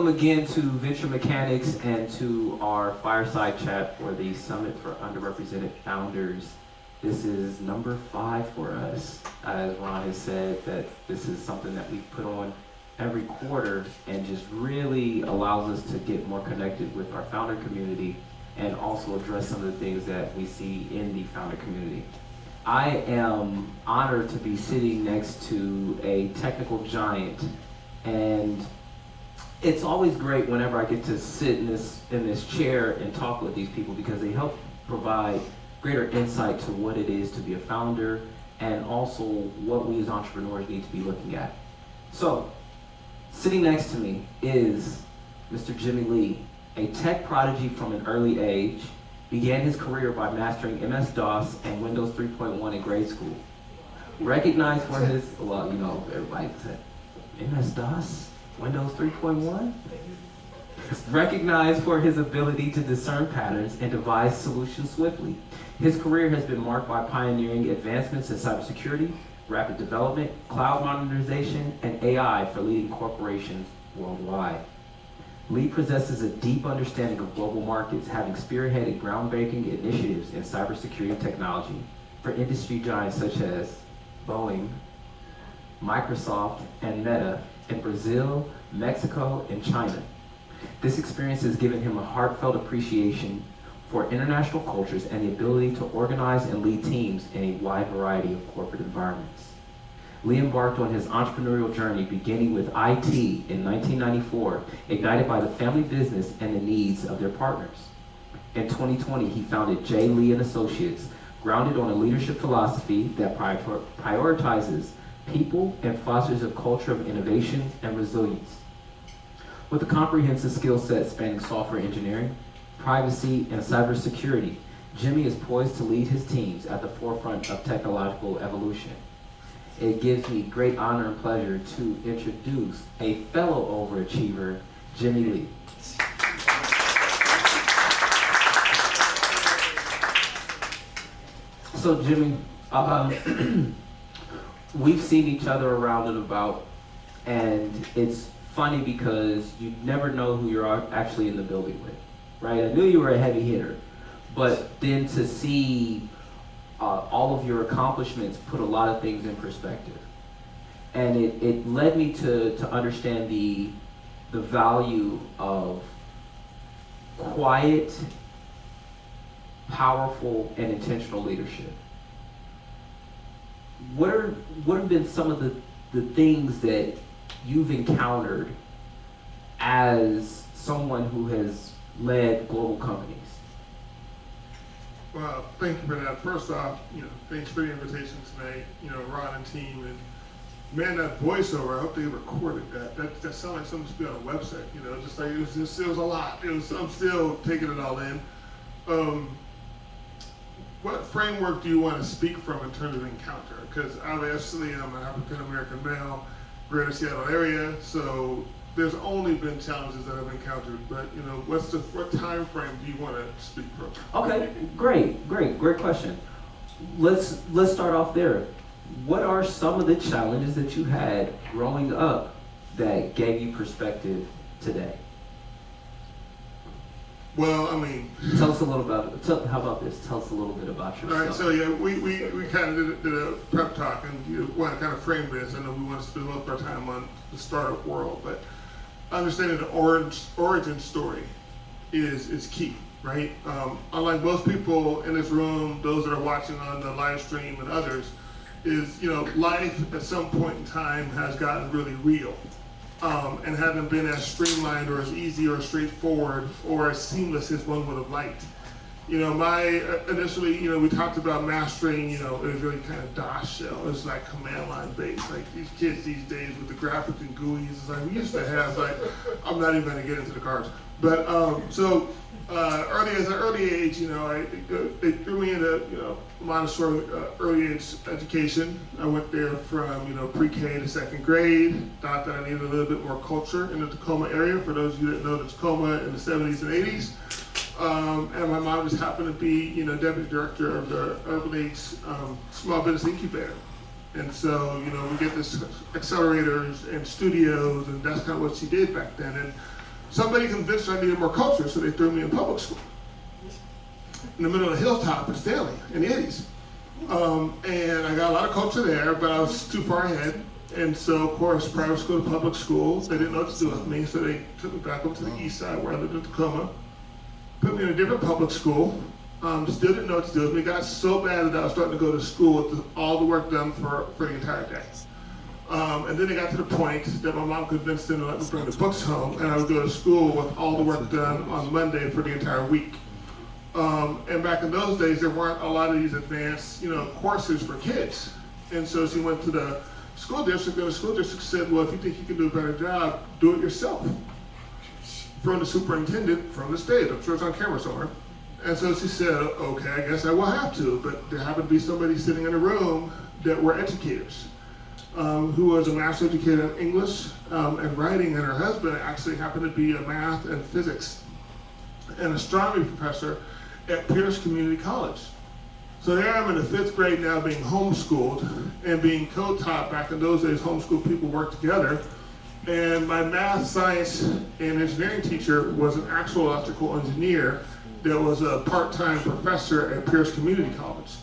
Welcome again to Venture Mechanics and to our fireside chat for the Summit for Underrepresented Founders. This is number 5 for us. As Ron has said, that this is something that we put on every quarter and just really allows us to get more connected with our founder community and also address some of the things that we see in the founder community. I am honored to be sitting next to a technical giant, and it's always great whenever I get to sit in this chair and talk with these people because they help provide greater insight to what it is to be a founder and also what we as entrepreneurs need to be looking at. So, sitting next to me is Mr. Jimmie Lee, a tech prodigy from an early age, began his career by mastering MS-DOS and Windows 3.1 in grade school. Recognized for his, well, you know, everybody said, MS-DOS? Windows 3.1? Recognized for his ability to discern patterns and devise solutions swiftly. His career has been marked by pioneering advancements in cybersecurity, rapid development, cloud modernization, and AI for leading corporations worldwide. Lee possesses a deep understanding of global markets, having spearheaded groundbreaking initiatives in cybersecurity technology for industry giants such as Boeing, Microsoft, and Meta in Brazil, Mexico, and China. This experience has given him a heartfelt appreciation for international cultures and the ability to organize and lead teams in a wide variety of corporate environments. Lee embarked on his entrepreneurial journey beginning with IT in 1994, ignited by the family business and the needs of their partners. In 2020, he founded J. Lee & Associates, grounded on a leadership philosophy that prioritizes people and fosters a culture of innovation and resilience. With a comprehensive skill set spanning software engineering, privacy, and cybersecurity, Jimmie is poised to lead his teams at the forefront of technological evolution. It gives me great honor and pleasure to introduce a fellow overachiever, Jimmie Lee. So Jimmie, we've seen each other around and about, and it's funny because you never know who you're actually in the building with, right? I knew you were a heavy hitter, but then to see all of your accomplishments put a lot of things in perspective. And it led me to understand the value of quiet, powerful, and intentional leadership. What have been some of the things that you've encountered as someone who has led global companies? Well, thank you for that. First off, thanks for the invitation tonight, Ron and team. And man, that voiceover, I hope they recorded that. That sounded like something to be on a website, just like it was a lot. I'm still taking it all in. What framework do you want to speak from in terms of encounter? Because obviously I'm an African-American male, greater Seattle area, so there's only been challenges that I've encountered, but what time frame do you want to speak from? Okay, great question. Let's start off there. What are some of the challenges that you had growing up that gave you perspective today? Well, I mean, tell us a little about. How about this? Tell us a little bit about yourself. All right. So yeah, we kind of did a prep talk, and you want to kind of frame this. I know we want to spend most of our time on the startup world, but understanding the origin story is key, right? Unlike most people in this room, those that are watching on the live stream and others, is life at some point in time has gotten really real. And haven't been as streamlined or as easy or straightforward or as seamless as one would have liked. Initially, we talked about mastering, it was really kind of DOS shell. It was like command line based. Like these kids these days with the graphics and GUIs, it's like we used to have, I'm not even going to get into the cards. But as an early age, they threw me into, Montessori early age education. I went there from, pre-K to second grade. Thought that I needed a little bit more culture in the Tacoma area. For those of you that know the Tacoma in the 70s and 80s. And my mom just happened to be, deputy director of the Urban Age Small Business Incubator. And so, we get this accelerators and studios, and that's kind of what she did back then. And Somebody convinced I needed more culture, so they threw me in public school in the middle of the hilltop in Stanley in the 80s. And I got a lot of culture there, but I was too far ahead. And so, of course, private school to public school, they didn't know what to do with me, so they took me back up to the east side where I lived in Tacoma, put me in a different public school, still didn't know what to do with me. It got so bad that I was starting to go to school with all the work done for the entire day. And then it got to the point that my mom convinced them to let me bring the books home, and I would go to school with all the work done on Monday for the entire week. And back in those days, there weren't a lot of these advanced, courses for kids. And so she went to the school district, and the school district said, well, if you think you can do a better job, do it yourself. From the superintendent, from the state, I'm sure it's on camera somewhere. And so she said, okay, I guess I will have to, but there happened to be somebody sitting in a room that were educators, who was a master educator in English and writing, and her husband actually happened to be a math and physics and astronomy professor at Pierce Community College. So there I am in the 5th grade now being homeschooled and being co-taught. Back in those days, homeschool people worked together. And my math, science, and engineering teacher was an actual electrical engineer that was a part-time professor at Pierce Community College.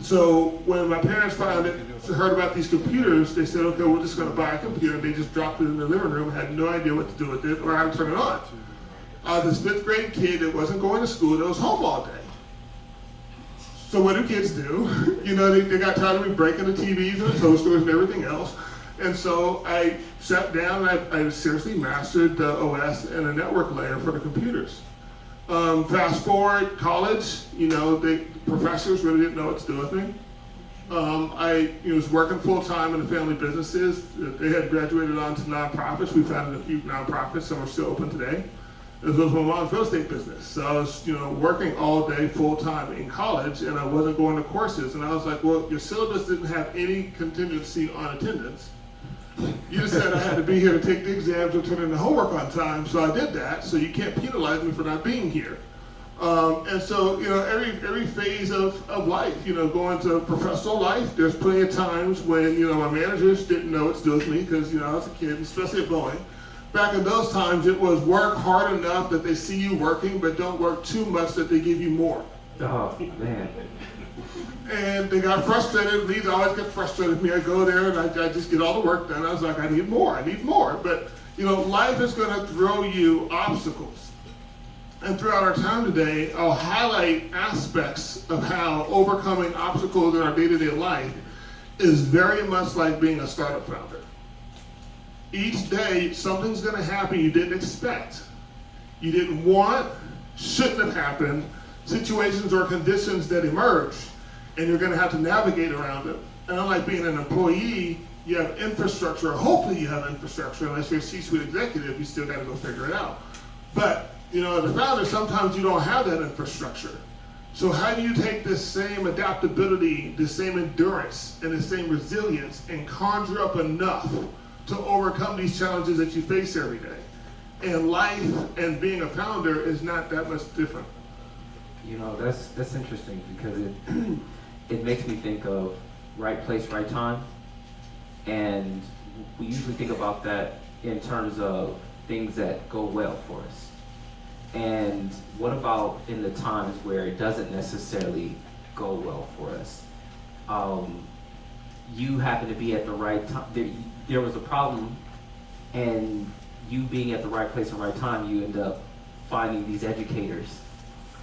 So when my parents heard about these computers, they said, okay, we're just gonna buy a computer. And they just dropped it in the living room, had no idea what to do with it or how to turn it on. I was this 5th grade kid that wasn't going to school, that was home all day. So what do kids do? They got tired of me breaking the TVs and the toasters and everything else. And so I sat down and I seriously mastered the OS and the network layer for the computers. Fast forward, college, the professors really didn't know what to do with me. I was working full time in the family businesses. They had graduated on to nonprofits. We founded a few nonprofits, some are still open today. This was my mom's real estate business. So I was, working all day full time in college, and I wasn't going to courses. And I was like, well, your syllabus didn't have any contingency on attendance. You just said I had to be here to take the exams or turn in the homework on time, so I did that. So you can't penalize me for not being here. And so, every phase of life, going to professional life, there's plenty of times when, my managers didn't know what to do with me because, I was a kid, especially at Boeing. Back in those times, it was work hard enough that they see you working, but don't work too much that they give you more. Oh, man. And they got frustrated. Leads always get frustrated with me. I go there and I just get all the work done. I was like, I need more. But, life is going to throw you obstacles. And throughout our time today, I'll highlight aspects of how overcoming obstacles in our day-to-day life is very much like being a startup founder. Each day, something's going to happen you didn't expect. You didn't want, shouldn't have happened, situations or conditions that emerge, and you're going to have to navigate around them. And unlike being an employee, you have infrastructure, or hopefully you have infrastructure. Unless you're a C-suite executive, you still got to go figure it out. But, as a founder, sometimes you don't have that infrastructure. So how do you take this same adaptability, the same endurance, and the same resilience and conjure up enough to overcome these challenges that you face every day? And life and being a founder is not that much different. That's interesting because it makes me think of right place, right time. And we usually think about that in terms of things that go well for us. And what about in the times where it doesn't necessarily go well for us? You happen to be at the right time. There was a problem, and you being at the right place at the right time, you end up finding these educators,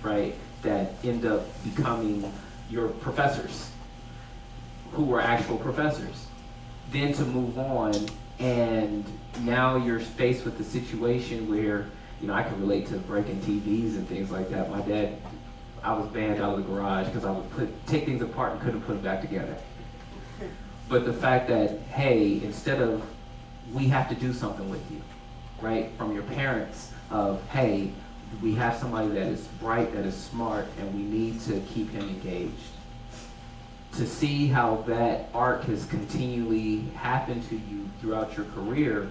right, that end up becoming your professors, who were actual professors. Then to move on, and now you're faced with the situation where, I can relate to breaking TVs and things like that. My dad, I was banned out of the garage because I would take things apart and couldn't put them back together. But the fact that, hey, instead of, we have to do something with you, right? From your parents of, hey, we have somebody that is bright, that is smart, and we need to keep him engaged. To see how that arc has continually happened to you throughout your career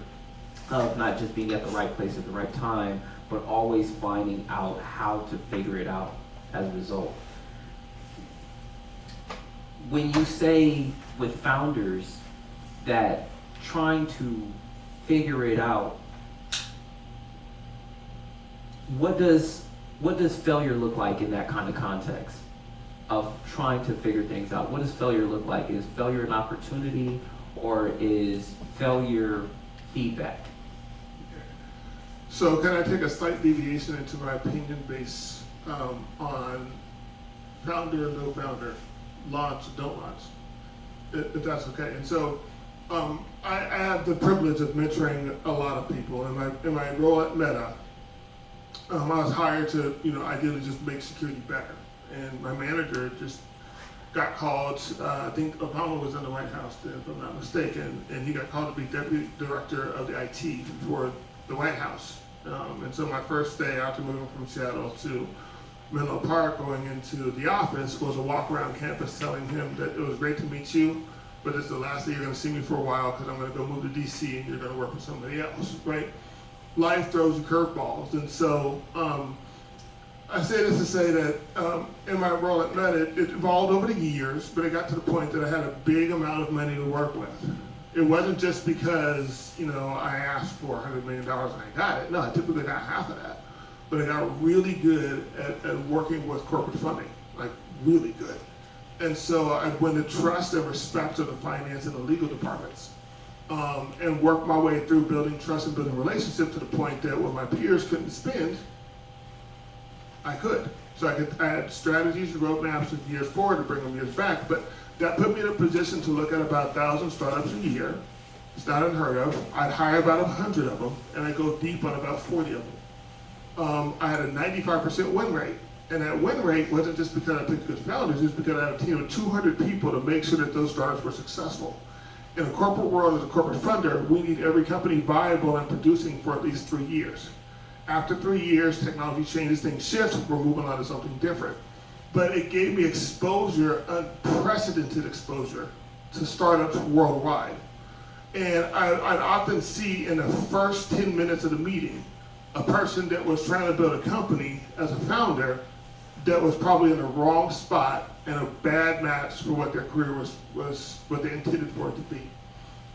of not just being at the right place at the right time, but always finding out how to figure it out as a result. When you say with founders that trying to figure it out what does failure look like in that kind of context of trying to figure things out? What does failure look like? Is failure an opportunity, or is failure feedback? So can I take a slight deviation into my opinion base on founder, no founder, launch, don't launch, if that's okay? And so I have the privilege of mentoring a lot of people. In my role at Meta, I was hired to, ideally just make security better. And my manager just got called, I think Obama was in the White House then, if I'm not mistaken, and he got called to be deputy director of the IT for the White House. And so my first day after moving from Seattle to Menlo Park, going into the office, was a walk around campus telling him that it was great to meet you, but it's the last day you're going to see me for a while because I'm going to go move to DC and you're going to work with somebody else, right? Life throws you curveballs. And so I say this to say that in my role at Meta, it evolved over the years, but it got to the point that I had a big amount of money to work with. It wasn't just because, I asked for $100 million and I got it. No, I typically got half of that. But I got really good at working with corporate funding, like really good. And so I went to trust and respect to the finance and the legal departments, and worked my way through building trust and building relationships to the point that when my peers couldn't spend, I could. So I had strategies and roadmaps of years forward to bring them years back, but that put me in a position to look at about 1,000 startups a year. It's not unheard of. I'd hire about 100 of them, and I'd go deep on about 40 of them. I had a 95% win rate. And that win rate wasn't just because I picked good founders, it's because I had a team of 200 people to make sure that those startups were successful. In a corporate world, as a corporate funder, we need every company viable and producing for at least 3 years. After 3 years, technology changes, things shift, we're moving on to something different. But it gave me exposure, unprecedented exposure, to startups worldwide. And I'd often see in the first 10 minutes of the meeting, a person that was trying to build a company as a founder that was probably in the wrong spot and a bad match for what their career was what they intended for it to be.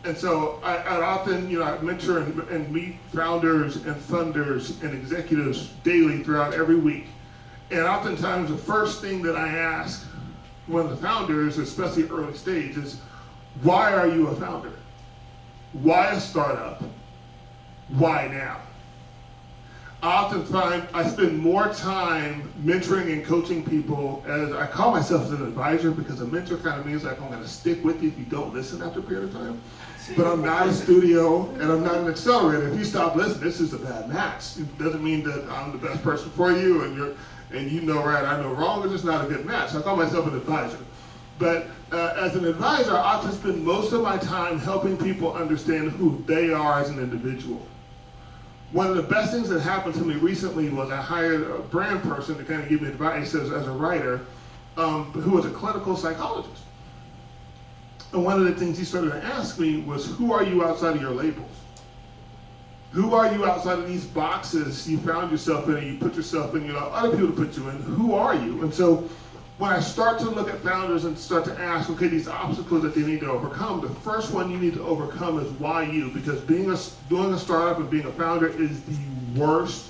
And so I'd often, I'd mentor and meet founders and funders and executives daily throughout every week. And oftentimes the first thing that I ask one of the founders, especially early stage, is, why are you a founder? Why a startup? Why now? I often find I spend more time mentoring and coaching people, as I call myself an advisor, because a mentor kind of means like I'm going to stick with you if you don't listen after a period of time. But I'm not a studio and I'm not an accelerator. If you stop listening, this is a bad match. It doesn't mean that I'm the best person for you and you know right, I know wrong. It's just not a good match. I call myself an advisor. But as an advisor, I often spend most of my time helping people understand who they are as an individual. One of the best things that happened to me recently was I hired a brand person to kind of give me advice as a writer, who was a clinical psychologist. And one of the things he started to ask me was, who are you outside of your labels? Who are you outside of these boxes you found yourself in and you put yourself in, other people put you in? Who are you? And so when I start to look at founders and start to ask, okay, these obstacles that they need to overcome, the first one you need to overcome is why you, because doing a startup and being a founder is the worst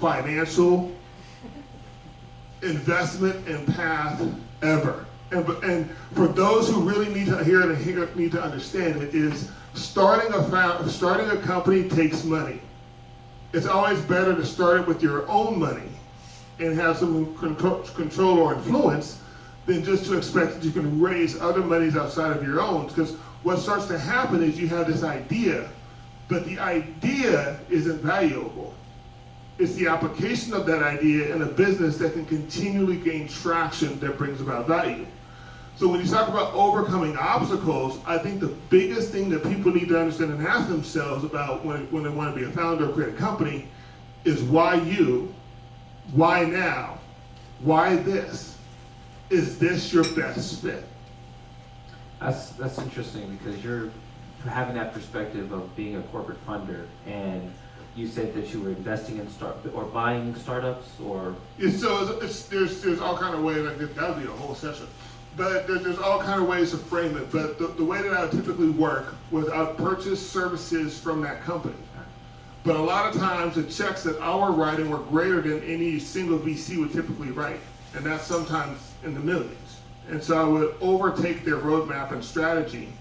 financial investment and path ever. And for those who really need to hear it and need to understand it, is starting a company takes money. It's always better to start it with your own money and have some control or influence than just to expect that you can raise other monies outside of your own. Because what starts to happen is you have this idea, but the idea isn't valuable. It's the application of that idea in a business that can continually gain traction that brings about value. So when you talk about overcoming obstacles, I think the biggest thing that people need to understand and ask themselves about when they want to be a founder or create a company is, why you? Why now? Why this? Is this your best fit? That's interesting, because you're having that perspective of being a corporate funder, and you said that you were investing in buying startups, or There's all kind of ways. That would be a whole session. But there's all kind of ways to frame it. But the way that I would typically work was I would purchase services from that company. But a lot of times the checks that I were writing were greater than any single VC would typically write. And that's sometimes in the millions. And so I would overtake their roadmap and strategy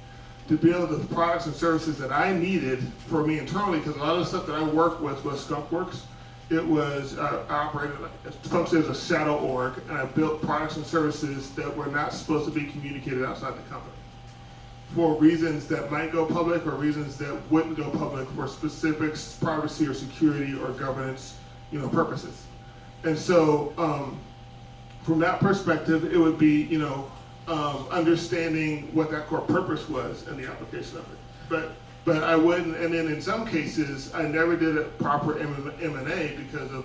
to build the products and services that I needed for me internally, because a lot of the stuff that I worked with was skunkworks. It was, I operated, some say, as a shadow org, and I built products and services that were not supposed to be communicated outside the company for reasons that might go public or reasons that wouldn't go public for specific privacy or security or governance, purposes. And so, from that perspective, it would be, understanding what that core purpose was and the application of it. But I wouldn't, and then in some cases, I never did a proper M&A because of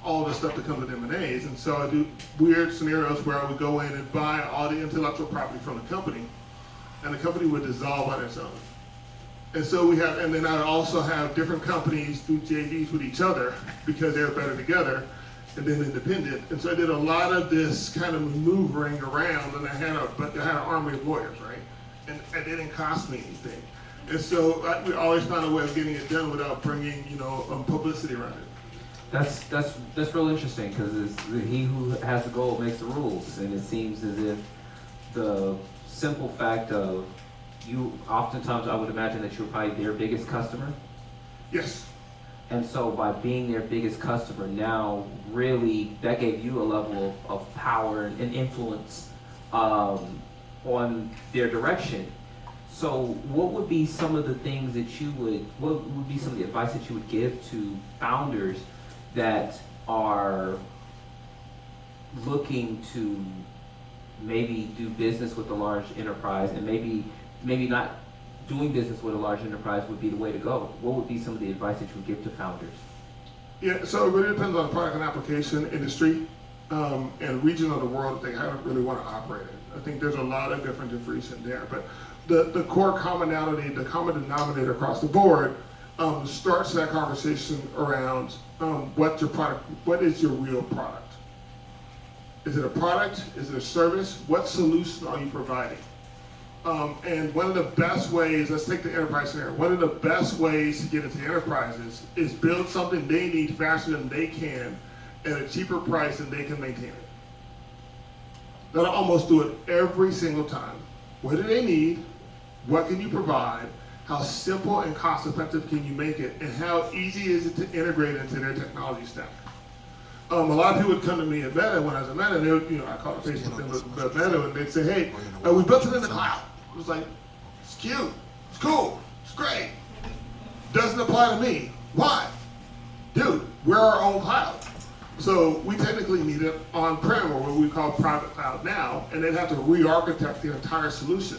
all the stuff that comes with M&As. And so I do weird scenarios where I would go in and buy all the intellectual property from the company, and the company would dissolve on its own. And so and then I would also have different companies do JVs with each other because they're better together, and then independent. And so I did a lot of this kind of maneuvering around, and I had an army of lawyers, right? And it didn't cost me anything. And so we always found a way of getting it done without bringing, publicity around it. That's real interesting, because he who has the goal makes the rules, and it seems as if the simple fact of you, oftentimes I would imagine that you're probably their biggest customer. Yes. And so by being their biggest customer now, really, that gave you a level of power and influence on their direction. So what would be some of the things that what would be some of the advice that you would give to founders that are looking to maybe do business with a large enterprise, and maybe not doing business with a large enterprise would be the way to go? What would be some of the advice that you would give to founders? Yeah, so it really depends on the product and application, industry, and region of the world that they really want to operate in. I think there's a lot of different differentiation there, but the core commonality, the common denominator across the board, starts that conversation around what is your real product? Is it a product? Is it a service? What solution are you providing? And one of the best ways, let's take the enterprise scenario, one of the best ways to get into enterprises is build something they need faster than they can at a cheaper price than they can maintain it. They'll almost do it every single time. What do they need? What can you provide? How simple and cost effective can you make it? And how easy is it to integrate into their technology stack? A lot of people would come to me at Meta when I was at Meta, and they would, I call it Facebook then, but Meta, and they'd say, hey, we built it in the cloud. It was like, it's cute, it's cool, it's great. Doesn't apply to me. Why? Dude, we're our own cloud. So we technically need it on-prem, or what we call private cloud now, and they'd have to re-architect the entire solution.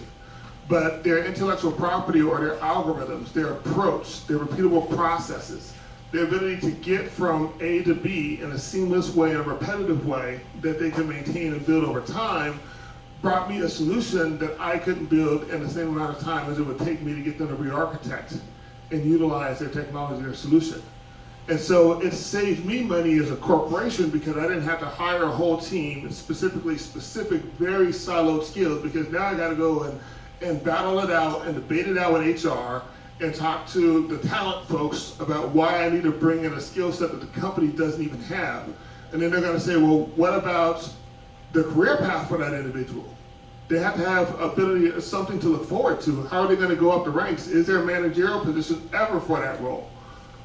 But their intellectual property or their algorithms, their approach, their repeatable processes, the ability to get from A to B in a seamless way, in a repetitive way that they can maintain and build over time, brought me a solution that I couldn't build in the same amount of time as it would take me to get them to re-architect and utilize their technology, their solution. And so it saved me money as a corporation because I didn't have to hire a whole team, specific, very siloed skills, because now I gotta go and battle it out and debate it out with HR and talk to the talent folks about why I need to bring in a skill set that the company doesn't even have. And then they're gonna say, well, what about the career path for that individual? They have to have ability, something to look forward to. How are they gonna go up the ranks? Is there a managerial position ever for that role?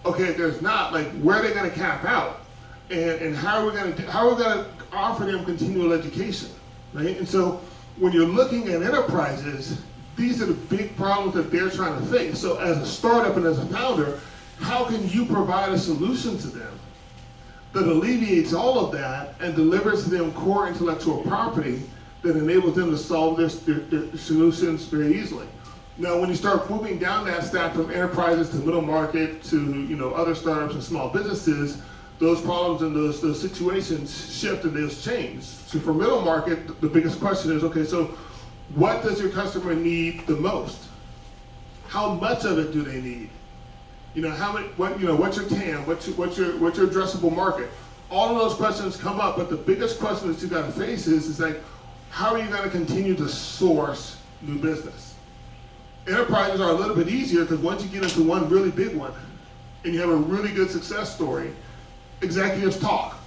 Okay, if there's not, where are they gonna cap out? And how are we gonna offer them continual education, right? And so when you're looking at enterprises, these are the big problems that they're trying to face. So as a startup and as a founder, how can you provide a solution to them that alleviates all of that and delivers to them core intellectual property that enables them to solve their solutions very easily? Now, when you start moving down that stack from enterprises to middle market to other startups and small businesses, those problems and those situations shift and those change. So for middle market, the biggest question is, okay, so what does your customer need the most? How much of it do they need? What's your TAM? What's your addressable market? All of those questions come up, but the biggest question that you got to face is how are you going to continue to source new business? Enterprises are a little bit easier because once you get into one really big one, and you have a really good success story, executives talk.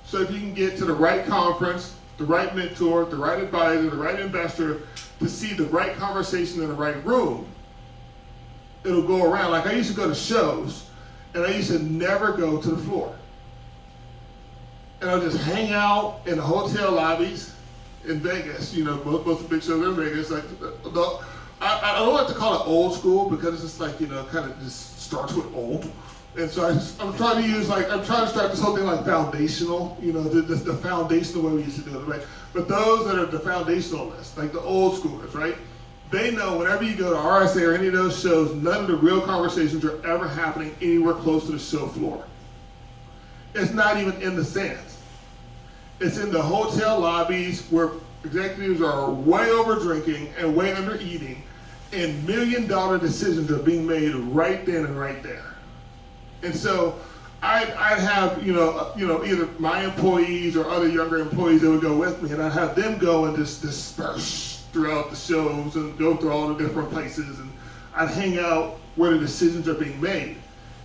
So if you can get to the right conference, the right mentor, the right advisor, the right investor, to see the right conversation in the right room, it'll go around. Like I used to go to shows, and I used to never go to the floor. And I'll just hang out in the hotel lobbies in Vegas. You know, most of the big shows in Vegas. Like, I don't like to call it old school because it's just like, you know, kind of just starts with old. And so I'm trying to start this whole thing like foundational, you know, the foundational way we used to do it, right? But those that are the foundationalists, like the old schoolers, right? They know whenever you go to RSA or any of those shows, none of the real conversations are ever happening anywhere close to the show floor. It's not even in the stands. It's in the hotel lobbies where executives are way over drinking and way under eating, and $1 million decisions are being made right then and right there. And so I'd have, you know, either my employees or other younger employees that would go with me, and I'd have them go and just disperse throughout the shows and go through all the different places, and I'd hang out where the decisions are being made.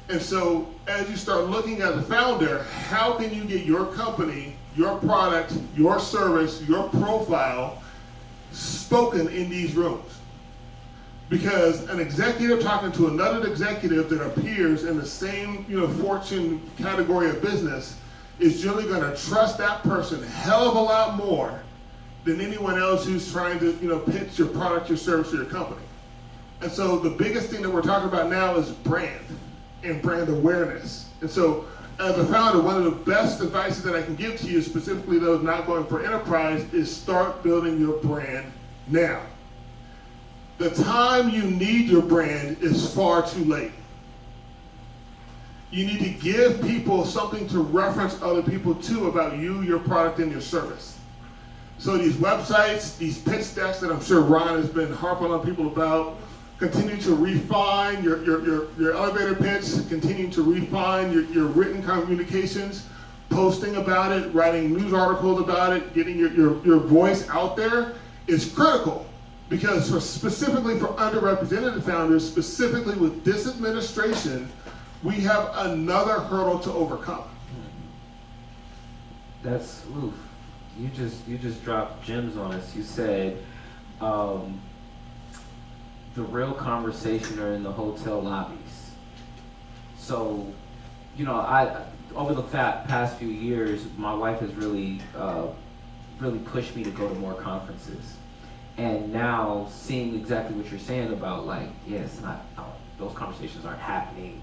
And so as you start looking as a founder, how can you get your company, your product, your service, your profile spoken in these rooms? Because an executive talking to another executive that appears in the same, you know, fortune category of business is generally going to trust that person a hell of a lot more than anyone else who's trying to, you know, pitch your product, your service, or your company. And so the biggest thing that we're talking about now is brand and brand awareness. And so as a founder, one of the best advices that I can give to you, specifically those not going for enterprise, is start building your brand now. The time you need your brand is far too late. You need to give people something to reference other people to about you, your product, and your service. So these websites, these pitch decks that I'm sure Ron has been harping on people about, continue to refine your elevator pitch, continue to refine your written communications, posting about it, writing news articles about it, getting your voice out there is critical. Because specifically for underrepresented founders, specifically with this administration, we have another hurdle to overcome. That's oof. You just dropped gems on us. You said the real conversation are in the hotel lobbies. So, you know, I over the past few years, my wife has really pushed me to go to more conferences. And now seeing exactly what you're saying about, like, yes, those conversations aren't happening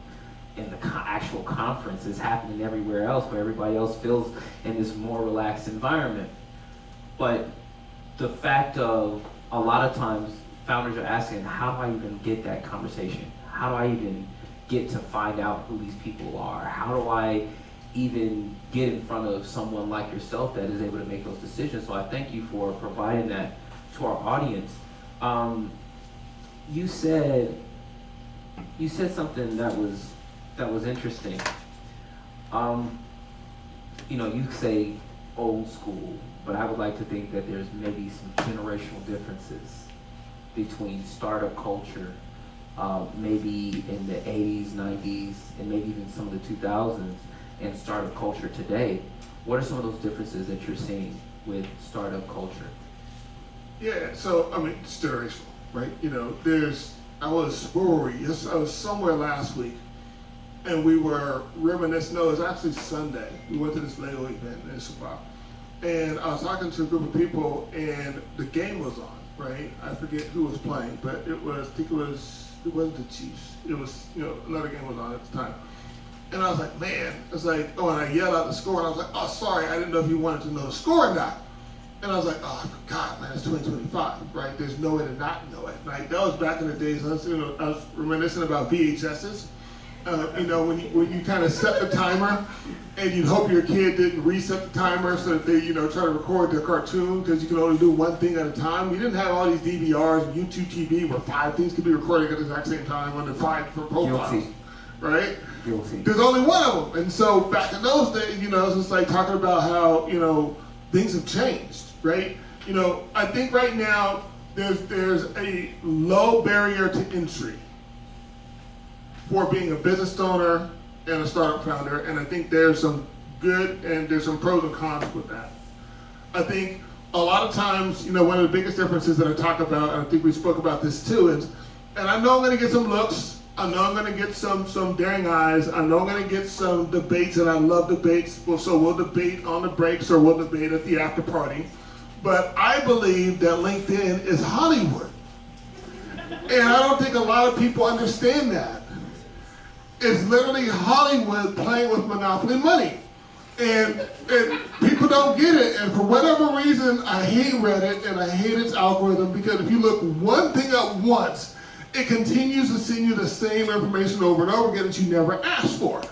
in the actual conference. It's happening everywhere else where everybody else feels in this more relaxed environment. But the fact of a lot of times founders are asking, how do I even get that conversation? How do I even get to find out who these people are? How do I even get in front of someone like yourself that is able to make those decisions? So I thank you for providing that to our audience. You said something that was interesting. You know, you say old school, but I would like to think that there's maybe some generational differences between startup culture, maybe in the 80s, 90s, and maybe even some of the 2000s, and startup culture today. What are some of those differences that you're seeing with startup culture? Yeah, so, I mean, it's generational, right? You know, I was somewhere last week, and we were reminiscing. No, it was actually Sunday. We went to this Lego event in Chicago, and I was talking to a group of people, and the game was on, right? I forget who was playing, but it wasn't the Chiefs. It was, you know, another game was on at the time. And I was like, man, it's like, oh, and I yelled out the score, and I was like, oh, sorry, I didn't know if you wanted to know the score or not. And I was like, oh, I forgot, man, it's 2025, right? There's no way to not know it. Like, that was back in the days, I was reminiscing about VHSs. You know, when you kind of set the timer, and you'd hope your kid didn't reset the timer so that they, you know, try to record their cartoon, because you can only do one thing at a time. We didn't have all these DVRs and YouTube TV where 5 things could be recorded at the exact same time under 5 profiles. Guilty. Right? Guilty. There's only one of them. And so back in those days, you know, it's just like talking about how, you know, things have changed, right? You know, I think right now there's a low barrier to entry for being a business owner and a startup founder, and I think there's some good and there's some pros and cons with that. I think a lot of times, one of the biggest differences that I talk about, and I think we spoke about this too, is, and I know I'm gonna get some looks, I know I'm gonna get some daring eyes, I know I'm gonna get some debates, and I love debates, so we'll debate on the breaks or we'll debate at the after party. But I believe that LinkedIn is Hollywood. And I don't think a lot of people understand that. It's literally Hollywood playing with monopoly money. And people don't get it, and for whatever reason, I hate Reddit and I hate its algorithm, because if you look one thing up once, it continues to send you the same information over and over again that you never asked for.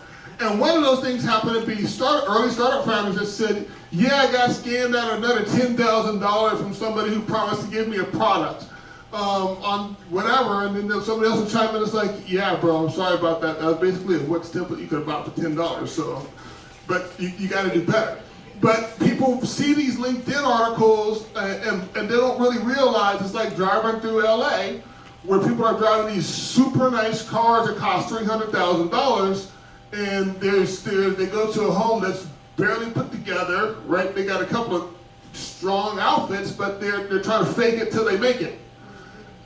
And one of those things happened to be early startup founders that said, yeah, I got scammed out of another $10,000 from somebody who promised to give me a product on whatever, and then somebody else would chime in and it's like, yeah, bro, I'm sorry about that. That was basically a Wix template you could have bought for $10. So, but you got to do better. But people see these LinkedIn articles and they don't really realize it's like driving through LA, where people are driving these super nice cars that cost $300,000, and they go to a home that's barely put together, right? They got a couple of strong outfits, but they're trying to fake it till they make it.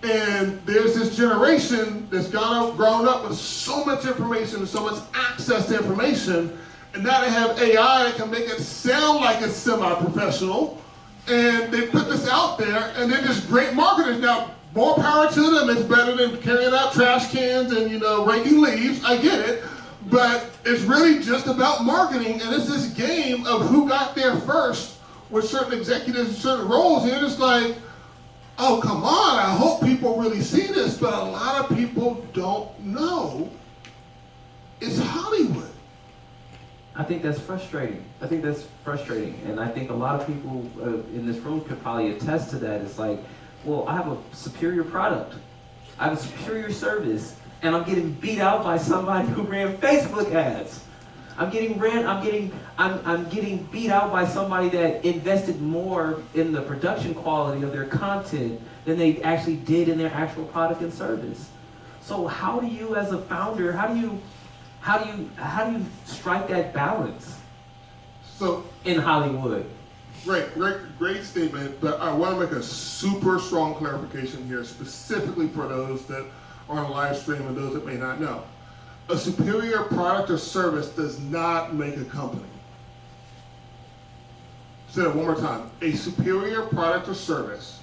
And there's this generation that's grown up with so much information and so much access to information, and now they have AI that can make it sound like it's semi-professional, and they put this out there, and they're just great marketers. Now, more power to them. It's better than carrying out trash cans and raking leaves. I get it, but it's really just about marketing, and it's this game of who got there first with certain executives and certain roles. And you're just like, oh, come on, I hope people really see this, but a lot of people don't know it's Hollywood. I think that's frustrating. And I think a lot of people in this room could probably attest to that. It's like, well, I have a superior product, I have a superior service, and I'm getting beat out by somebody who ran Facebook ads. I'm getting beat out by somebody that invested more in the production quality of their content than they actually did in their actual product and service. So how do you, as a founder, how do you strike that balance? So in Hollywood. Great statement, but I want to make a super strong clarification here, specifically for those that are on live stream and those that may not know. A superior product or service does not make a company. Say that one more time. A superior product or service,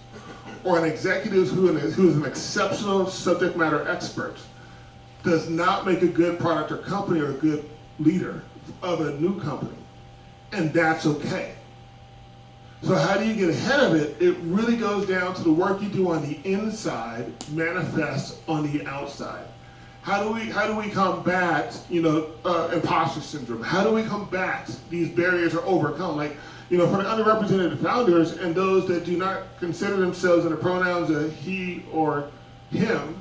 or an executive who is an exceptional subject matter expert, does not make a good product or company or a good leader of a new company. And that's okay. So how do you get ahead of it? It really goes down to the work you do on the inside manifests on the outside. How do we combat, imposter syndrome? How do we combat these barriers or overcome? Like, for the underrepresented founders and those that do not consider themselves in the pronouns of he or him,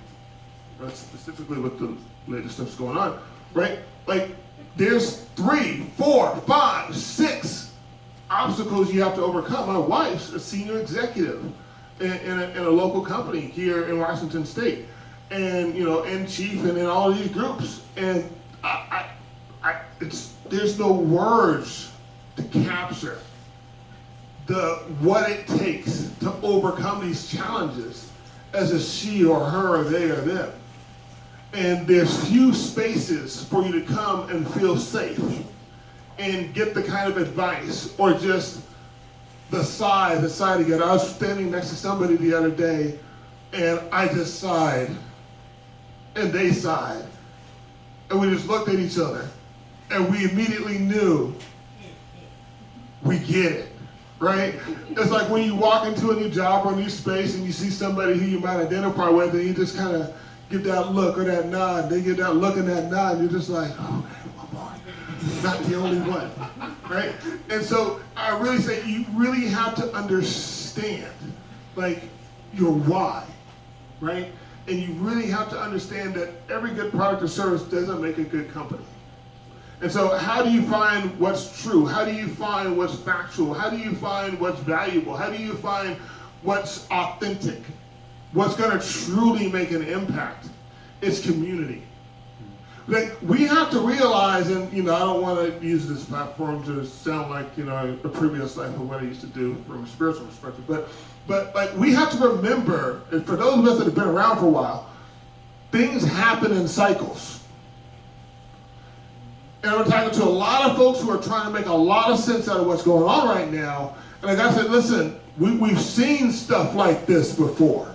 specifically with the latest stuff's going on, right? Like, there's 3, 4, 5, 6 obstacles you have to overcome. My wife's a senior executive in a local company here in Washington State, and and chief, and in all of these groups, and there's no words to capture what it takes to overcome these challenges as a she or her or they or them. And there's few spaces for you to come and feel safe and get the kind of advice, or just the sigh together. I was standing next to somebody the other day, and I just sighed, and they sighed, and we just looked at each other, and we immediately knew we get it, right? It's like when you walk into a new job or a new space and you see somebody who you might identify with, and you just kind of give that look or that nod. They give that look and that nod, and you're just like, oh, one more. Not the only one, right? And so I really say you really have to understand, like, your why, right? And you really have to understand that every good product or service doesn't make a good company. And so how do you find what's true? How do you find what's factual? How do you find what's valuable? How do you find what's authentic? What's going to truly make an impact? It's community. Like, we have to realize, and I don't want to use this platform to sound like a previous life of what I used to do from a spiritual perspective, but like, we have to remember, and for those of us that have been around for a while, things happen in cycles. And I'm talking to a lot of folks who are trying to make a lot of sense out of what's going on right now. And like I said, listen, we've seen stuff like this before,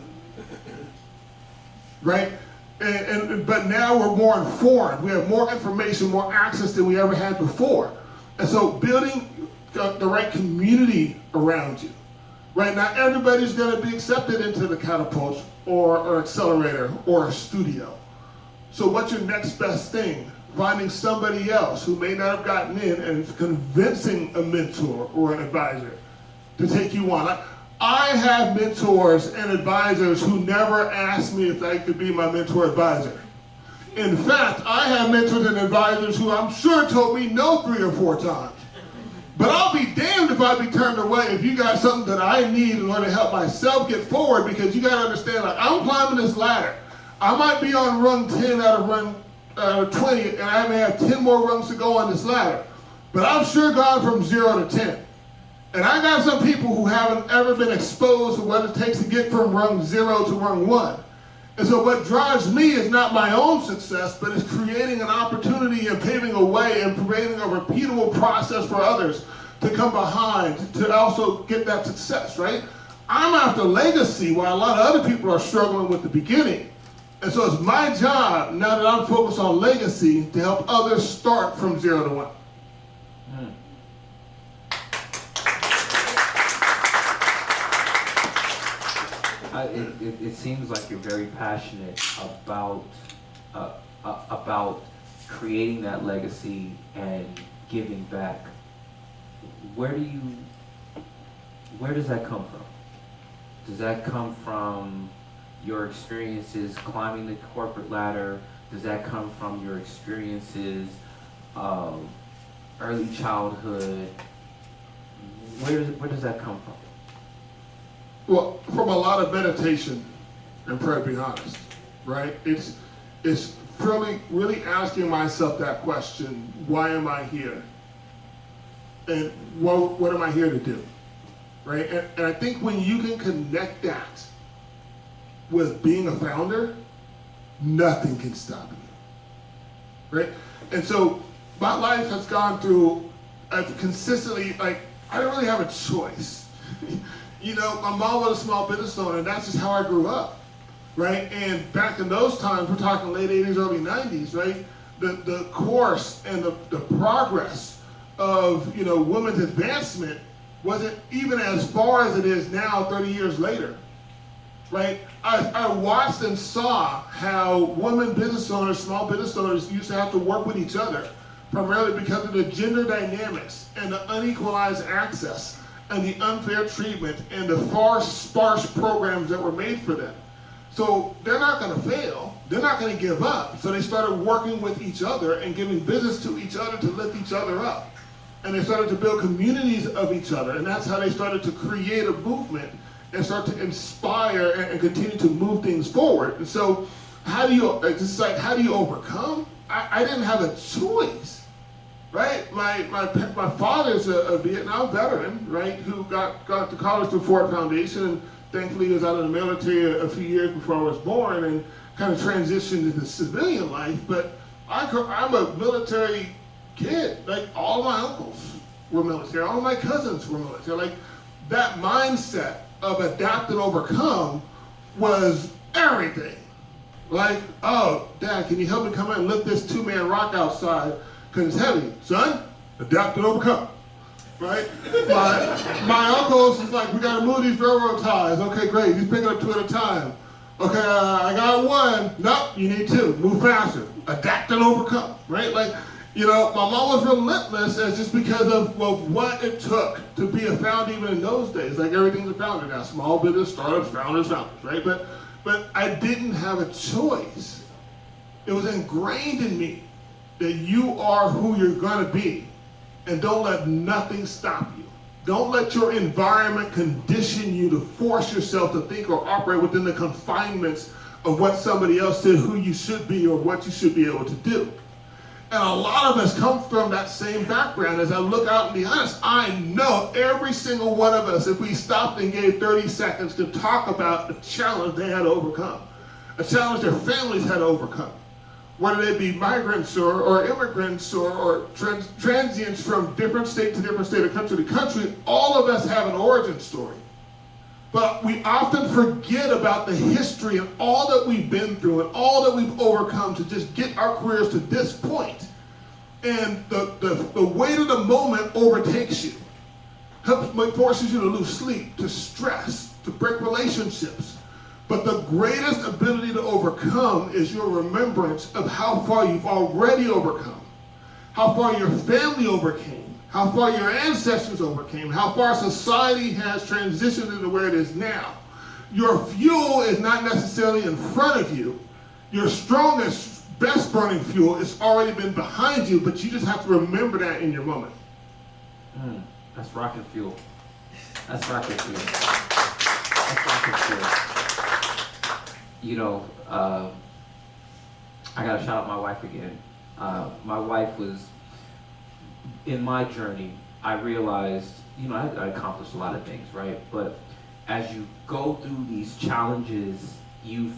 right? But now we're more informed. We have more information, more access than we ever had before. And so building the right community around you, right? Not everybody's going to be accepted into the catapult or accelerator or a studio. So what's your next best thing? Finding somebody else who may not have gotten in and convincing a mentor or an advisor to take you on. I have mentors and advisors who never asked me if they could be my mentor advisor. In fact, I have mentors and advisors who I'm sure told me no 3 or 4 times. But I'll be damned if I be turned away if you got something that I need in order to help myself get forward, because you got to understand, like, I'm climbing this ladder. I might be on rung 10 out of rung 20, and I may have 10 more rungs to go on this ladder. But I've sure gone from 0 to 10. And I got some people who haven't ever been exposed to what it takes to get from rung 0 to rung 1. And so what drives me is not my own success, but it's creating an opportunity and paving a way and creating a repeatable process for others to come behind to also get that success, right? I'm after legacy while a lot of other people are struggling with the beginning. And so it's my job, now that I'm focused on legacy, to help others start from 0 to 1. It seems like you're very passionate about creating that legacy and giving back. Where does that come from? Does that come from your experiences climbing the corporate ladder? Does that come from your experiences of early childhood? Where does that come from? Well, from a lot of meditation and prayer, to be honest, right? It's really asking myself that question: why am I here? And what am I here to do? Right? And I think when you can connect that with being a founder, nothing can stop you. Right? And so my life has gone through consistently, like, I don't really have a choice. My mom was a small business owner, and that's just how I grew up, right? And back in those times, we're talking late 80s, early 90s, right? The course and the progress of, women's advancement wasn't even as far as it is now 30 years later, right? I watched and saw how women business owners, small business owners, used to have to work with each other, primarily because of the gender dynamics and the unequalized access and the unfair treatment and the far sparse programs that were made for them. So they're not going to fail. They're not going to give up. So they started working with each other and giving business to each other to lift each other up. And they started to build communities of each other. And that's how they started to create a movement and start to inspire and continue to move things forward. And so how do you overcome? I didn't have a choice. Right, my father's a Vietnam veteran, right, who got to college through Ford Foundation, and thankfully he was out of the military a few years before I was born, and kind of transitioned into civilian life. But I'm a military kid. Like, all my uncles were military, all my cousins were military. Like, that mindset of adapt and overcome was everything. Like, oh, Dad, can you help me come in and lift this 2-man rock outside? Because it's heavy. Son, adapt and overcome, right? My uncles is like, we got to move these railroad ties. Okay, great. He's picking up 2 at a time. Okay, I got 1. Nope, you need 2. Move faster. Adapt and overcome, right? Like, my mom was relentless as just because of what it took to be a founder even in those days. Like, everything's a founder now. Small business, startups, founders, right? But I didn't have a choice. It was ingrained in me that you are who you're going to be, and don't let nothing stop you. Don't let your environment condition you to force yourself to think or operate within the confinements of what somebody else said, who you should be or what you should be able to do. And a lot of us come from that same background. As I look out and be honest, I know every single one of us, if we stopped and gave 30 seconds to talk about a challenge they had to overcome, a challenge their families had to overcome, whether they be migrants or immigrants or transients from different state to different state or country to country, all of us have an origin story. But we often forget about the history and all that we've been through and all that we've overcome to just get our careers to this point. And the weight of the moment overtakes you, forces you to lose sleep, to stress, to break relationships. But the greatest ability to overcome is your remembrance of how far you've already overcome, how far your family overcame, how far your ancestors overcame, how far society has transitioned into where it is now. Your fuel is not necessarily in front of you. Your strongest, best burning fuel has already been behind you, but you just have to remember that in your moment. That's rocket fuel. That's rocket fuel. That's rocket fuel. You know, I gotta shout out my wife again. My wife was, in my journey, I realized, I accomplished a lot of things, right? But as you go through these challenges, you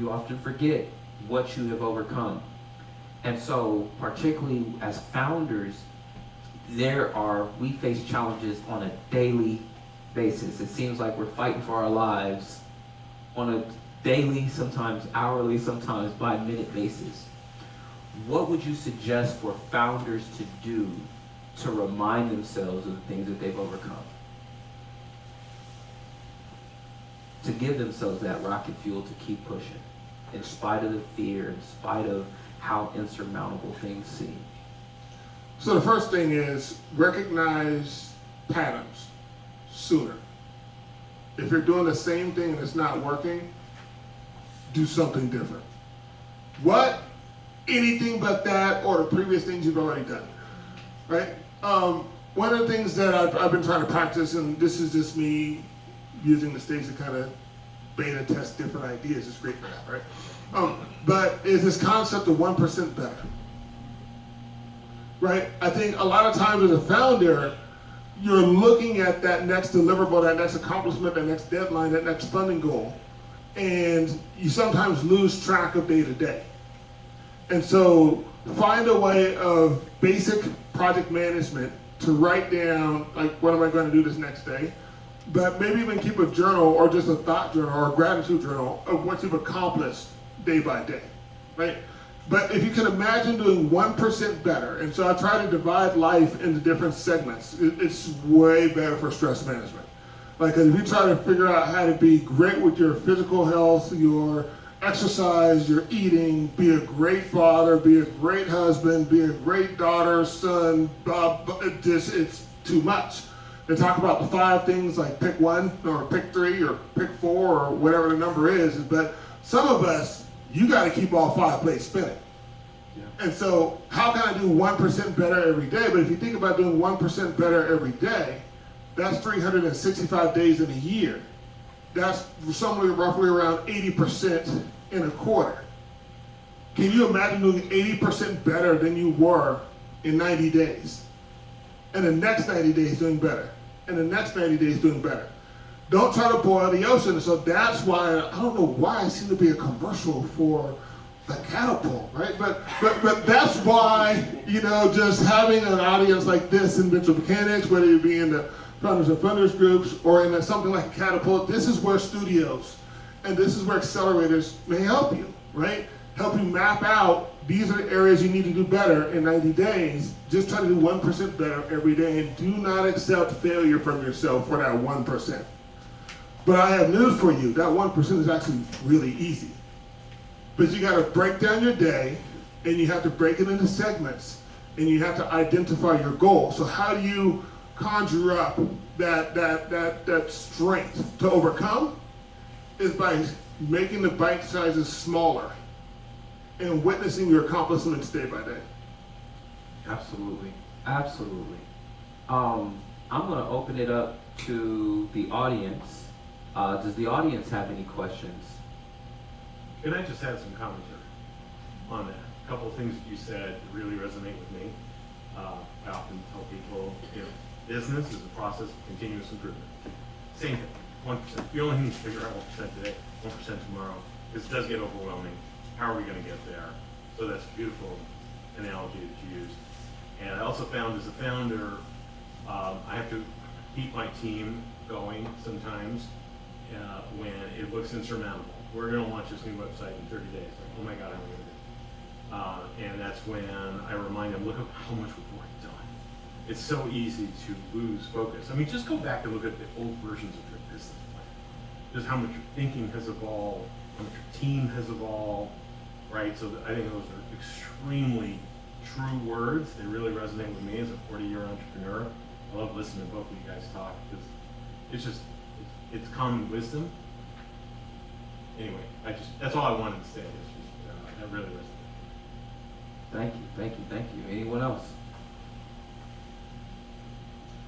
often forget what you have overcome. And so, particularly as founders, we face challenges on a daily basis. It seems like we're fighting for our lives on a daily, sometimes hourly, sometimes by minute basis. What would you suggest for founders to do to remind themselves of the things that they've overcome? To give themselves that rocket fuel to keep pushing, in spite of the fear, in spite of how insurmountable things seem. So the first thing is recognize patterns sooner. If you're doing the same thing and it's not working, do something different. What? Anything but that or the previous things you've already done, right? One of the things that I've been trying to practice, and this is just me using the stage to kind of beta test different ideas, it's great for that, right? But is this concept of 1% better, right? I think a lot of times as a founder, you're looking at that next deliverable, that next accomplishment, that next deadline, that next funding goal, and you sometimes lose track of day to day. And so find a way of basic project management to write down, like, what am I going to do this next day? But maybe even keep a journal or just a thought journal or a gratitude journal of what you've accomplished day by day, right? But if you can imagine doing 1% better, and so I try to divide life into different segments, it's way better for stress management. Like, if you try to figure out how to be great with your physical health, your exercise, your eating, be a great father, be a great husband, be a great daughter, son, it's too much. They talk about the 5 things, like pick 1 or pick 3 or pick 4 or whatever the number is, but some of us, you got to keep all 5 plates spinning. Yeah. And so how can I do 1% better every day? But if you think about doing 1% better every day, that's 365 days in a year. That's somewhere roughly around 80% in a quarter. Can you imagine doing 80% better than you were in 90 days? And the next 90 days doing better. And the next 90 days doing better. Don't try to boil the ocean. So that's why, I don't know why I seem to be a commercial for the catapult, right? But that's why, just having an audience like this in Venture Mechanics, whether you be in the Founders and Funders groups or in something like Catapult, this is where studios and this is where accelerators may help you, right? Help you map out, these are the areas you need to do better in 90 days. Just try to do 1% better every day and do not accept failure from yourself for that 1%. But I have news for you, that 1% is actually really easy. But you gotta break down your day and you have to break it into segments and you have to identify your goal. So how do you conjure up that strength to overcome? Is by making the bite sizes smaller and witnessing your accomplishments day by day. Absolutely. Absolutely. I'm going to open it up to the audience. Does the audience have any questions? And I just had some commentary on that. A couple of things that you said really resonate with me. I often tell people, business is a process of continuous improvement. Same thing, 1%. We only need to figure out 1% today, 1% tomorrow. This does get overwhelming. How are we going to get there? So that's a beautiful analogy that you used. And I also found as a founder, I have to keep my team going sometimes when it looks insurmountable. We're going to launch this new website in 30 days. Like, oh my God, how are we going to do it? And that's when I remind them, look at how much we've already done. It's so easy to lose focus. I mean, just go back and look at the old versions of your business plan. Just how much your thinking has evolved, how much your team has evolved, right? So I think those are extremely true words. They really resonate with me as a 40-year entrepreneur. I love listening to both of you guys talk because it's common wisdom. Anyway, that's all I wanted to say. It's just, that really resonated. Thank you. Anyone else?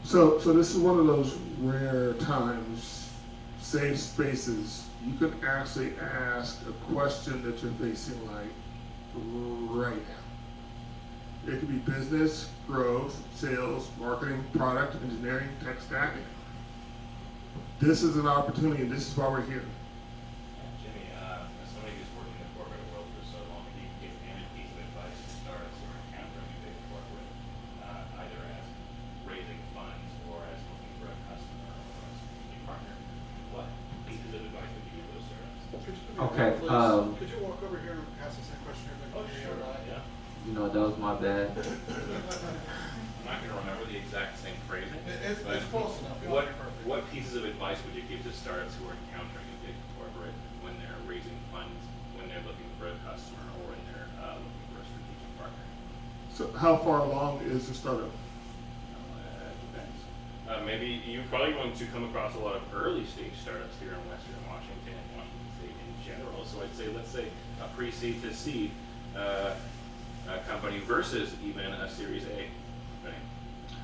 So this is one of those rare times, safe spaces, you can actually ask a question that you're facing like right now. It could be business, growth, sales, marketing, product, engineering, tech stack. This is an opportunity, and this is why we're here. Jimmie, as somebody who's worked in the corporate world for so long, can you give any piece of advice to startups who are encountering a big corporate, either as raising funds or as looking for a customer or as a strategic partner? What pieces of advice would you give those startups? Okay. Could you walk over here and ask us that question? Oh, sure, yeah. That was my bad. I'm not going to remember the exact same phrasing. It's close enough. What pieces of advice would you give to startups who are encountering a big corporate when they're raising funds, when they're looking for a customer, or when they're looking for a strategic partner? So how far along is the startup? Depends. Maybe you're probably going to come across a lot of early stage startups here in Western Washington and Washington State in general. So I'd say, let's say a pre-seed to seed company versus even a Series A company.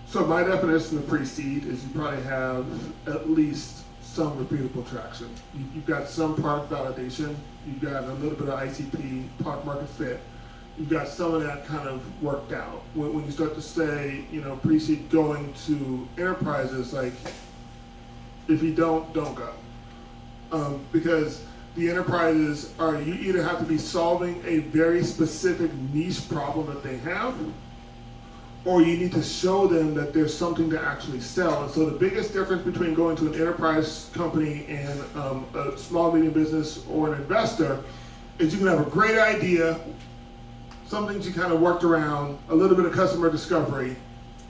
So my definition of pre-seed is you probably have at least some repeatable traction. You've got some product validation, you've got a little bit of ICP, product market fit, you've got some of that kind of worked out. When you start to say, pre-seed going to enterprises, like, if you don't go. Because the enterprises you either have to be solving a very specific niche problem that they have, or you need to show them that there's something to actually sell. And so the biggest difference between going to an enterprise company and a small, medium business or an investor is you can have a great idea, some things you kind of worked around, a little bit of customer discovery,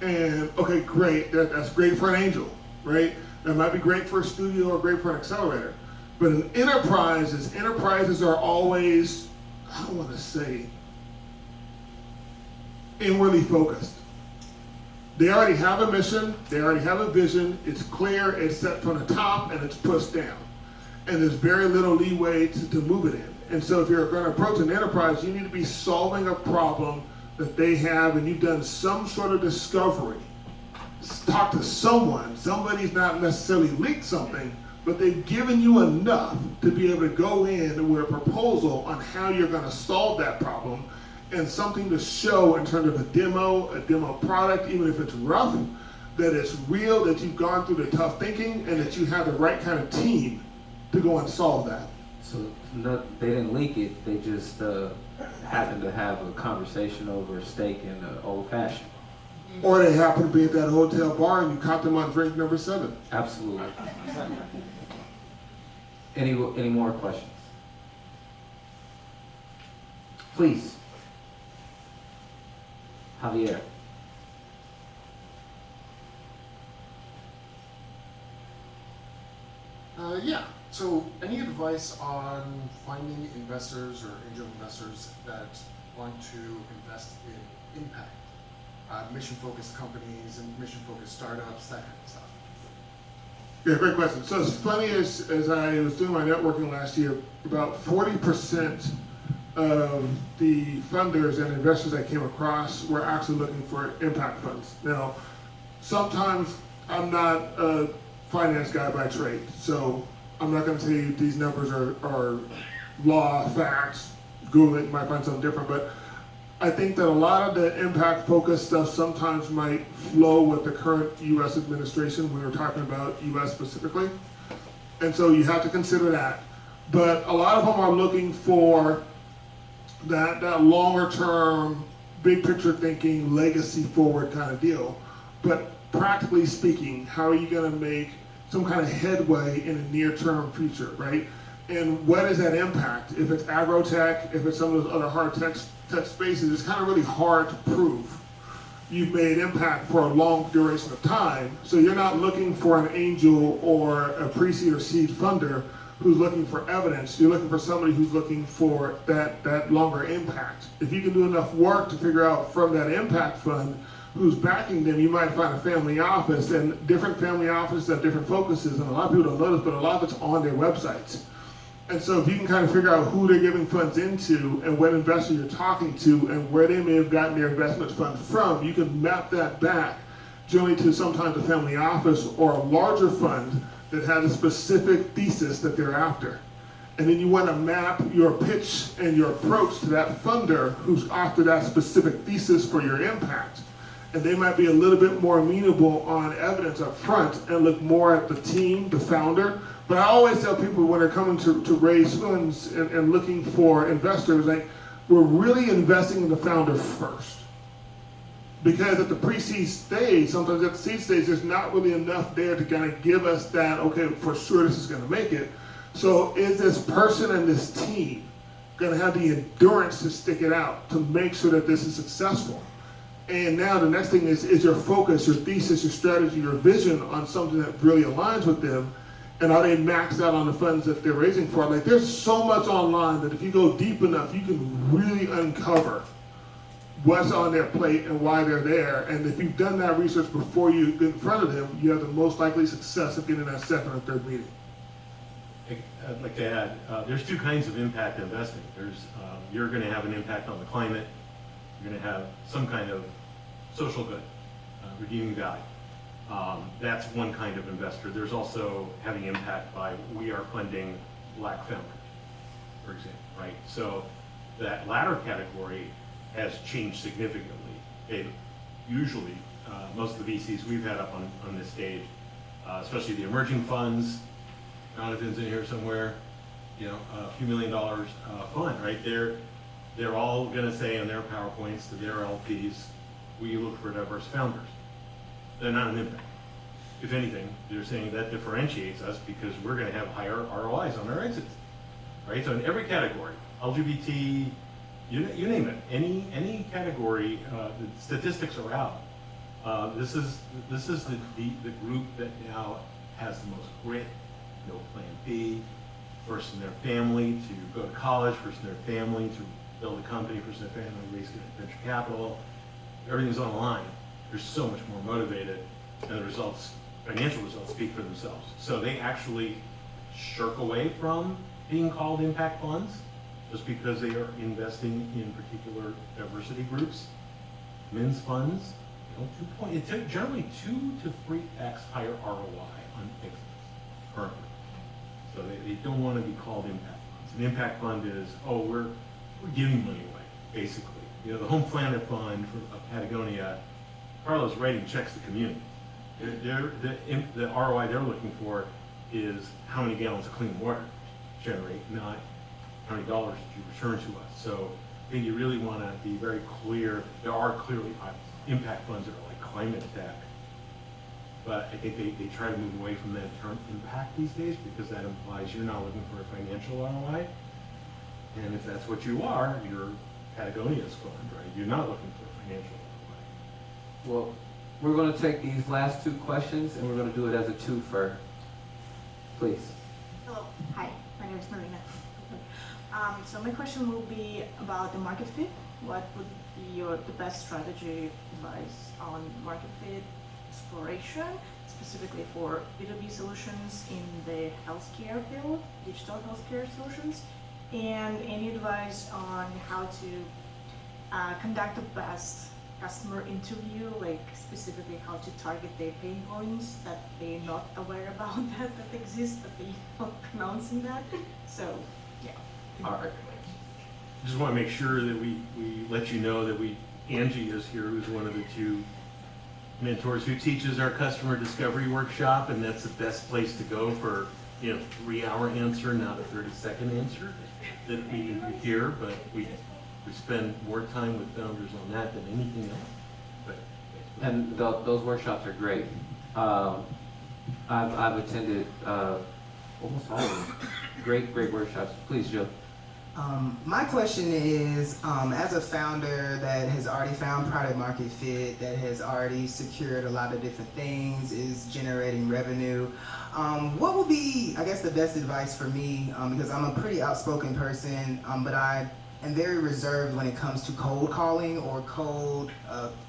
and okay, great, that's great for an angel, right? That might be great for a studio or great for an accelerator. But in enterprises are always, I don't want to say, inwardly focused. They already have a mission, they already have a vision, it's clear, it's set from the top, and it's pushed down. And there's very little leeway to move it in. And so if you're going to approach an enterprise, you need to be solving a problem that they have, and you've done some sort of discovery. Talk to someone. Somebody's not necessarily leaked something, but they've given you enough to be able to go in with a proposal on how you're going to solve that problem, and something to show in terms of a demo product, even if it's rough, that it's real, that you've gone through the tough thinking, and that you have the right kind of team to go and solve that. So they didn't leak it. They just happened to have a conversation over a steak and an old fashioned. Or they happen to be at that hotel bar and you caught them on drink number 7. Absolutely. Any more questions? Please. Javier. Yeah. So, any advice on finding investors or angel investors that want to invest in impact? Mission-focused companies and mission-focused startups, that kind of stuff. Yeah, great question. So as funny as I was doing my networking last year, about 40% of the funders and investors I came across were actually looking for impact funds. Now, sometimes I'm not a finance guy by trade, so I'm not going to tell you these numbers are law, facts, Google it, you might find something different, but I think that a lot of the impact focused stuff sometimes might flow with the current US administration. We were talking about US specifically. And so you have to consider that. But a lot of them are looking for that longer term, big picture thinking, legacy forward kind of deal. But practically speaking, how are you going to make some kind of headway in a near term future, right? And what is that impact? If it's agro-tech, if it's some of those other hard tech spaces, it's kind of really hard to prove you've made impact for a long duration of time. So you're not looking for an angel or a pre-seed or seed funder who's looking for evidence. You're looking for somebody who's looking for that longer impact. If you can do enough work to figure out from that impact fund who's backing them, you might find a family office, and different family offices have different focuses, and a lot of people don't know this, but a lot of it's on their websites. And so if you can kind of figure out who they're giving funds into and what investor you're talking to and where they may have gotten their investment fund from, you can map that back generally to sometimes a family office or a larger fund that has a specific thesis that they're after. And then you want to map your pitch and your approach to that funder who's after that specific thesis for your impact. And they might be a little bit more amenable on evidence up front and look more at the team, the founder. But I always tell people when they're coming to raise funds and looking for investors, like, we're really investing in the founder first. Because at the pre-seed stage, sometimes at the seed stage, there's not really enough there to kind of give us that, okay, for sure this is going to make it. So is this person and this team going to have the endurance to stick it out, to make sure that this is successful? And now the next thing is your focus, your thesis, your strategy, your vision on something that really aligns with them. And are they maxed out on the funds that they're raising for? Like, there's so much online that if you go deep enough, you can really uncover what's on their plate and why they're there. And if you've done that research before you get in front of them, you have the most likely success of getting that second or third meeting. I'd like to add, there's two kinds of impact investing. There's, you're going to have an impact on the climate. You're going to have some kind of social good, redeeming value. That's one kind of investor. There's also having impact by, we are funding Black founders, for example, right? So that latter category has changed significantly. Usually, most of the VCs we've had up on this stage, especially the emerging funds, Jonathan's in here somewhere, you know, a few $1 million fund, right? They're all gonna say in their PowerPoints to their LPs, we look for diverse founders. They're not an impact. If anything, they're saying that differentiates us because we're gonna have higher ROIs on our exits, right? So in every category, LGBT, you name it, any category, the statistics are out. This is the group that now has the most grit, no plan B, first in their family to go to college, first in their family to build a company, first in their family, raise venture capital. Everything's on the line. They're so much more motivated, and the results, financial results, speak for themselves. So they actually shirk away from being called impact funds just because they are investing in particular diversity groups. Men's funds, you know, it's generally 2 to 3x higher ROI on exits currently. So they don't want to be called impact funds. An impact fund is, we're giving money away, basically. You know, the Home Planet Fund for Patagonia, Carlos writing checks the community. The ROI they're looking for is how many gallons of clean water generate, not how many dollars did you return to us. So I think you really want to be very clear. There are clearly impact funds that are like climate tech, but I think they try to move away from that term impact these days because that implies you're not looking for a financial ROI. And if that's what you are, you're Patagonia's fund, right? You're not looking for a financial ROI. Well, we're going to take these last 2 questions and we're going to do it as a twofer. Please. Hello, hi, my name is Marina. So my question will be about the market fit. What would be the best strategy advice on market fit exploration, specifically for B2B solutions in the healthcare field, digital healthcare solutions, and any advice on how to conduct the best customer interview, like specifically how to target their pain points that they're not aware about that exist, but they're not pronouncing that. So, yeah. All right. Just want to make sure that we let you know that Angie is here, who's one of the two mentors who teaches our customer discovery workshop, and that's the best place to go for 3-hour answer, not a 30-second answer that we can do here, but we spend more time with founders on that than anything else. But And those workshops are great. I've attended almost all of them. Great workshops. Please, Joe. My question is, as a founder that has already found product market fit, that has already secured a lot of different things, is generating revenue, what would be, I guess, the best advice for me? Because I'm a pretty outspoken person, but I am very reserved when it comes to cold calling or cold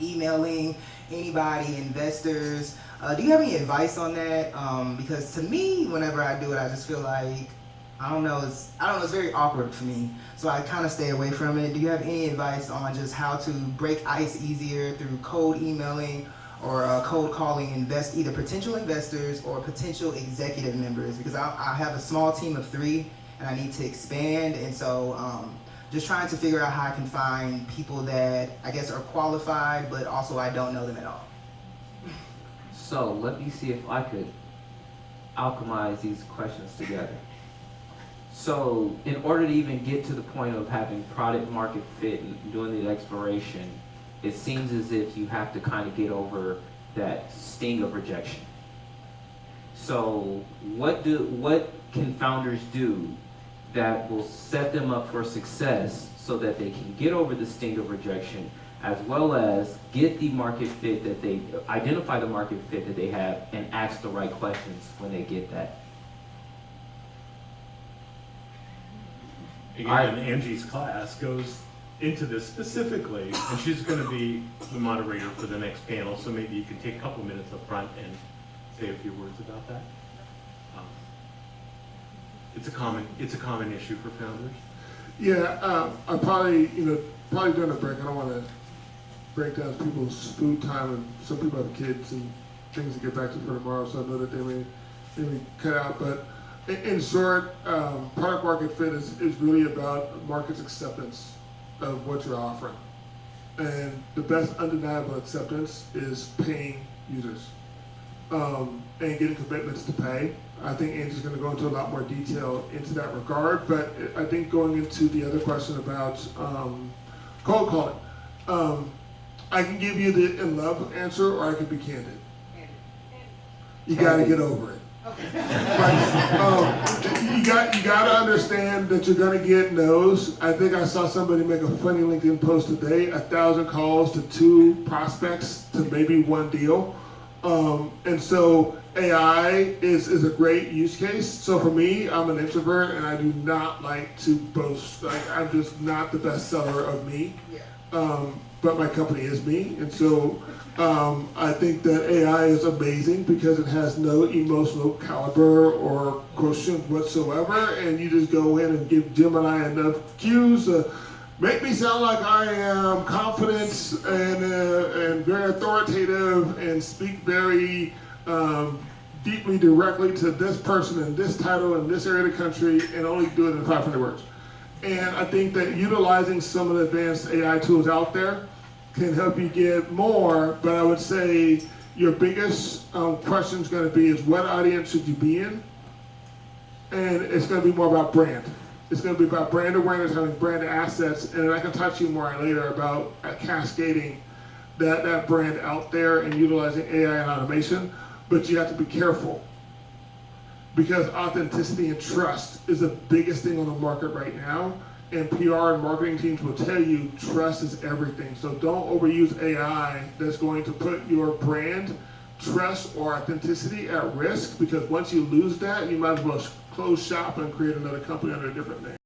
emailing anybody, investors. Do you have any advice on that? Because to me, whenever I do it, I just feel like, I don't know, it's very awkward for me. So I kind of stay away from it. Do you have any advice on just how to break ice easier through cold emailing or cold calling either potential investors or potential executive members? Because I have a small team of 3 and I need to expand. And so just trying to figure out how I can find people that I guess are qualified, but also I don't know them at all. So let me see if I could alchemize these questions together. So in order to even get to the point of having product market fit and doing the exploration, it seems as if you have to kind of get over that sting of rejection. So what can founders do that will set them up for success so that they can get over the sting of rejection, as well as get the market fit that they identify the market fit that they have and ask the right questions when they get that? again, Angie's class goes into this specifically, and she's going to be the moderator for the next panel, so maybe you can take a couple minutes up front and say a few words about that. It's a common issue for founders. Yeah, I probably during the break, I don't want to break down people's food time, and some people have kids and things to get back to for tomorrow, so I know that they may cut out. But in short, product market fit is really about market's acceptance of what you're offering. And the best undeniable acceptance is paying users and getting commitments to pay. I think Angie's going to go into a lot more detail into that regard, but I think going into the other question about cold calling, I can give you the in love answer, or I can be candid. You got to get over it. Right? You got to understand that you're going to get no's. I think I saw somebody make a funny LinkedIn post today: 1,000 calls to 2 prospects to maybe 1 deal. And so AI is a great use case. So for me, I'm an introvert and I do not like to boast. I'm just not the best seller of me. But my company is me. And so I think that AI is amazing because it has no emotional caliber or quotient whatsoever. And you just go in and give Gemini enough cues make me sound like I am confident and very authoritative and speak very deeply, directly to this person in this title in this area of the country, and only do it in 500 words. And I think that utilizing some of the advanced AI tools out there can help you get more, but I would say your biggest question is going to be is what audience should you be in? And it's going to be more about brand. It's going to be about brand awareness, having brand assets, and I can talk to you more later about cascading that brand out there and utilizing AI and automation. But you have to be careful because authenticity and trust is the biggest thing on the market right now. And PR and marketing teams will tell you trust is everything. So don't overuse AI that's going to put your brand, trust, or authenticity at risk, because once you lose that, you might as well close shop and create another company under a different name.